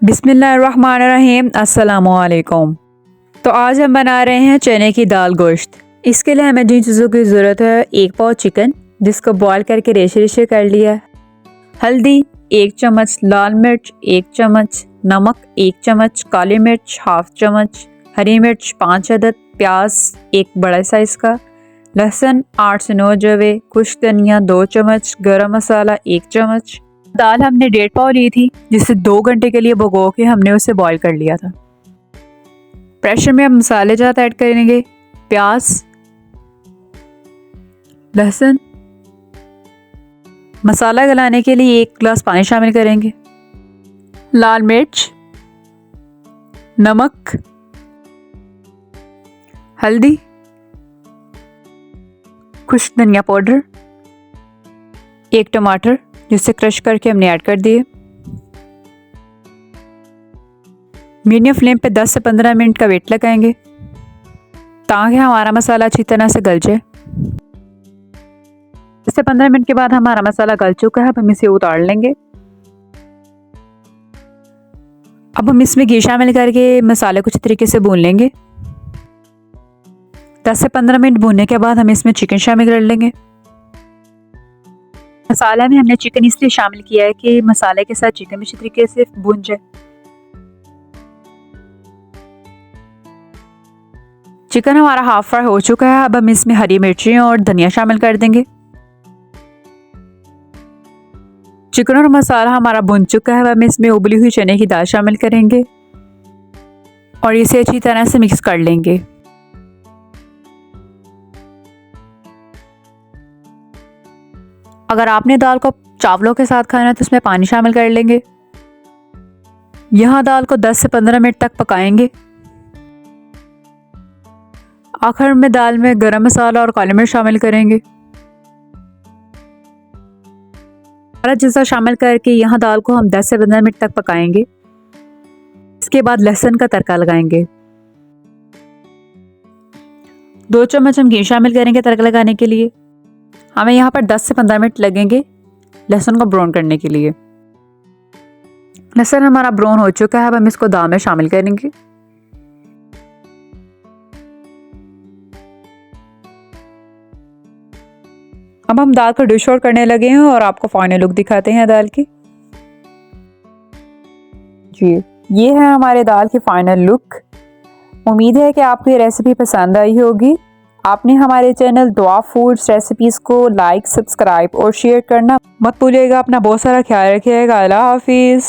बिस्मिल्लाहिर्रहमानिर्रहीम। अस्सलामुअलैकुम। तो आज हम बना रहे हैं चने की दाल गोश्त। इसके लिए हमें जिन चीज़ों की ज़रूरत है, एक पाव चिकन जिसको बॉयल करके रेशे रेशे कर लिया, हल्दी 1 चम्मच, लाल मिर्च 1 चम्मच, नमक 1 चम्मच, काली मिर्च हाफ चम्मच, हरी मिर्च 5 अदद, प्याज 1 बड़ा साइज़ का, लहसुन 8 से 9 जवे, खुश्क धनिया 2 चम्मच, गरम मसाला 1 चम्मच। दाल हमने 1.5 पाव ली थी जिसे 2 घंटे के लिए भिगो के हमने उसे बॉईल कर लिया था। प्रेशर में हम मसाले जात ऐड करेंगे, प्याज, लहसुन। मसाला गलाने के लिए 1 गिलास पानी शामिल करेंगे, लाल मिर्च, नमक, हल्दी, खुश्क धनिया पाउडर, 1 टमाटर जिसे क्रश करके हमने ऐड कर दिए। मीडियम फ्लेम पे 10 से 15 मिनट का वेट लगाएंगे ताकि हमारा मसाला अच्छी तरह से गल जाए। 10 से 15 मिनट के बाद हमारा मसाला गल चुका है। अब हम इसे उतार लेंगे। अब हम इसमें घी शामिल करके मसाले कुछ तरीके से भून लेंगे। 10 से 15 मिनट भूनने के बाद हम इसमें चिकन शामिल कर लेंगे। मसाला में हमने चिकन इसलिए शामिल किया है कि मसाले के साथ चिकन अच्छी तरीके से भून जाए। चिकन हमारा हाफ फ्राई हो चुका है। अब हम इसमें हरी मिर्ची और धनिया शामिल कर देंगे। चिकन और मसाला हमारा भुन चुका है। अब हम इसमें उबली हुई चने की दाल शामिल करेंगे और इसे अच्छी तरह से मिक्स कर लेंगे। अगर आपने दाल को चावलों के साथ खाना है तो उसमें पानी शामिल कर लेंगे। यहाँ दाल को 10 से 15 मिनट तक पकाएंगे। आखिर में दाल में गरम मसाला और काली मिर्च शामिल करेंगे। सारा चीज़ें शामिल करके यहाँ दाल को हम 10 से 15 मिनट तक पकाएंगे। इसके बाद लहसुन का तड़का लगाएंगे। 2 चम्मच हम घी शामिल करेंगे तड़का लगाने के लिए। हमें यहाँ पर 10 से 15 मिनट लगेंगे लहसुन को ब्राउन करने के लिए। लहसुन हमारा ब्राउन हो चुका है। अब हम इसको दाल में शामिल करेंगे। अब हम दाल को डिश आउट करने लगे हैं और आपको फाइनल लुक दिखाते हैं दाल की। जी, ये है हमारे दाल की फाइनल लुक। उम्मीद है कि आपको ये रेसिपी पसंद आई होगी। आपने हमारे चैनल दुआ फूड्स रेसिपीज़ को लाइक, सब्सक्राइब और शेयर करना मत भूलिएगा। अपना बहुत सारा ख्याल रखिएगा। अल्लाह हाफिज़।